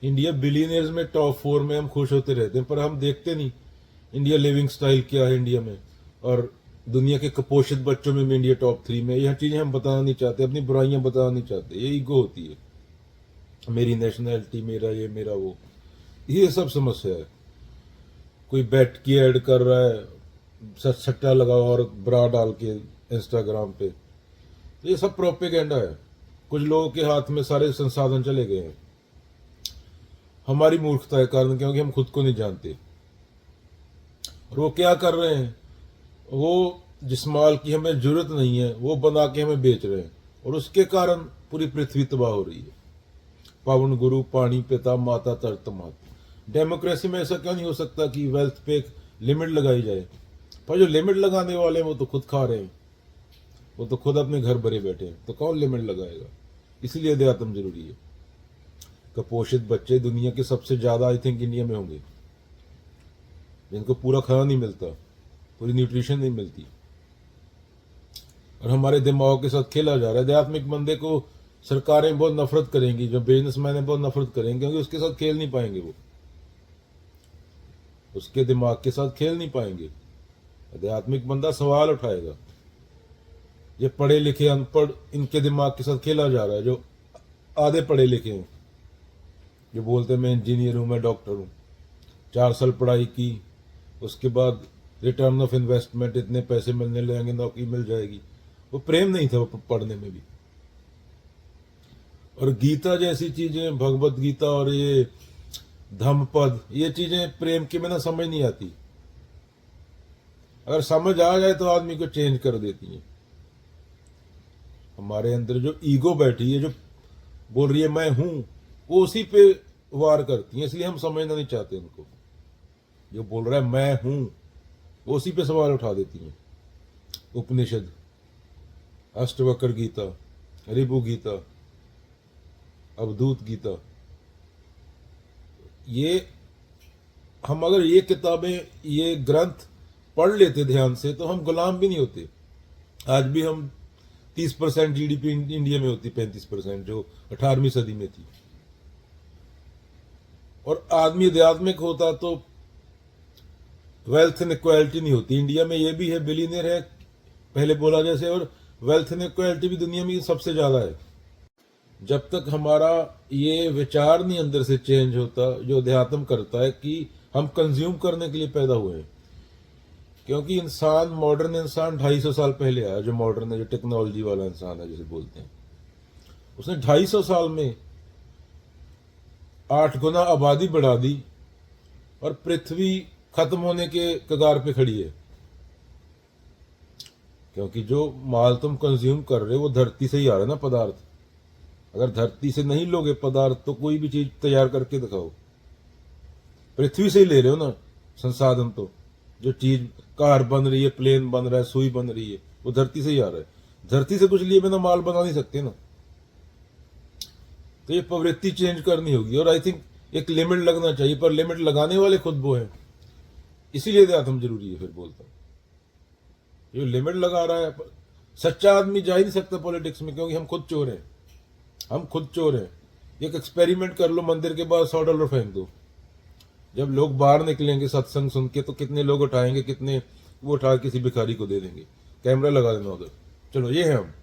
India billionaires में top 4 में हम खुश होते रहते हैं, पर हम देखते नहीं इंडिया लिविंग स्टाइल क्या है इंडिया में, और दुनिया के कुपोषित बच्चों में भी इंडिया टॉप 3 में। यह चीजें हम बताना नहीं चाहते, अपनी बुराइयां बताना नहीं चाहते, ये ईगो होती है, मेरी नेशनैलिटी, मेरा ये मेरा वो, ये सब समस्या है। कोई बैट की ऐड कर रहा है सट्टा लगा और ब्रा डाल के इंस्टाग्राम पे, ये सब प्रोपेगेंडा है। कुछ लोगों के हाथ में सारे संसाधन चले गए हैं, हमारी मूर्खता के कारण, क्योंकि हम खुद को नहीं जानते। और वो क्या कर रहे हैं, वो जिस माल की हमें जरूरत नहीं है वो बना के हमें बेच रहे हैं, और उसके कारण पूरी पृथ्वी तबाह हो रही है। पावन गुरु पानी पिता माता तरत मात। डेमोक्रेसी में ऐसा क्यों नहीं हो सकता कि वेल्थ पे एक लिमिट लगाई जाए? पर जो लिमिट लगाने वाले हैं वो तो खुद खा रहे हैं, वो तो खुद अपने घर भरे बैठे हैं, तो कौन लिमिट लगाएगा? इसलिए अध्यात्म जरूरी है। कुपोषित बच्चे दुनिया के सबसे ज्यादा आई थिंक इंडिया में होंगे, जिनको पूरा खाना नहीं मिलता, पूरी न्यूट्रिशन नहीं मिलती, और हमारे दिमाग के साथ खेला जा रहा है। आध्यात्मिक बंदे को सरकारें बहुत नफरत करेंगी, जो बिजनेसमैन है बहुत नफरत करेंगे, क्योंकि उसके साथ खेल नहीं पाएंगे, वो उसके दिमाग के साथ खेल नहीं पाएंगे। आध्यात्मिक बंदा सवाल उठाएगा। ये पढ़े लिखे अनपढ़, इनके दिमाग के साथ खेला जा रहा है। जो आधे पढ़े लिखे हैं, जो बोलते हैं मैं इंजीनियर हूं, मैं डॉक्टर हूं, 4 साल पढ़ाई की, उसके बाद रिटर्न ऑफ इन्वेस्टमेंट, इतने पैसे मिलने लगेंगे, नौकरी मिल जाएगी, वो प्रेम नहीं था वो पढ़ने में भी। और गीता जैसी चीजें, भगवत गीता और ये धम्मपद, ये चीजें प्रेम के बिना समझ नहीं आती। अगर समझ आ जाए तो आदमी को चेंज कर देती है। हमारे अंदर जो ईगो बैठी है, जो बोल रही है मैं हूं, वो उसी पे वार करती है, इसलिए हम समझना नहीं चाहते उनको। जो बोल रहा है मैं हूं, वो उसी पे सवाल उठा देती हैं। उपनिषद, अष्टवक्र गीता, ऋभु गीता, अवधूत गीता, ये हम अगर ये किताबें, ये ग्रंथ पढ़ लेते ध्यान से, तो हम गुलाम भी नहीं होते। आज भी हम 30% जीडीपी इंडिया में होती, 35% जो 18वीं सदी में थी। और आदमी आध्यात्मिक होता तो वेल्थ इनइक्वालिटी नहीं होती। इंडिया में ये भी है, बिलियनियर है पहले बोला जैसे, और वेल्थ इनइक्वालिटी भी दुनिया में सबसे ज्यादा है। जब तक हमारा ये विचार नहीं अंदर से चेंज होता, जो अध्यात्म करता है कि हम कंज्यूम करने के लिए पैदा हुए हैं। क्योंकि इंसान, मॉडर्न इंसान 250 साल पहले आया, जो मॉडर्न है, जो टेक्नोलॉजी वाला इंसान है जिसे बोलते हैं, उसने 250 साल में 8 गुना आबादी बढ़ा दी, और पृथ्वी खत्म होने के कगार पे खड़ी है। क्योंकि जो माल तुम कंज्यूम कर रहे हो वो धरती से ही आ रहा है ना, पदार्थ। अगर धरती से नहीं लोगे पदार्थ, तो कोई भी चीज तैयार करके दिखाओ, पृथ्वी से ही ले रहे हो ना संसाधन। तो जो चीज, कार बन रही है, प्लेन बन रहा है, सुई बन रही है, वो धरती से ही आ रहा है। धरती से कुछ लिए बिना माल बना नहीं सकते ना। तो ये प्रवृत्ति चेंज करनी होगी, और आई थिंक एक लिमिट लगना चाहिए, पर लिमिट लगाने वाले खुद वो है। इसीलिए अध्यात्म जरूरी है। फिर बोलता हूं, ये लिमिट लगा रहा है, सच्चा आदमी जा ही नहीं सकता पॉलिटिक्स में, क्योंकि हम खुद चोर हैं, हम खुद चोर हैं। एक एक्सपेरिमेंट कर लो, मंदिर के बाहर $100 फेंक दो, जब लोग बाहर निकलेंगे सत्संग सुन के, तो कितने लोग उठाएंगे, कितने वो उठा किसी भिखारी को दे देंगे। कैमरा लगा देना उधर, चलो ये है हम।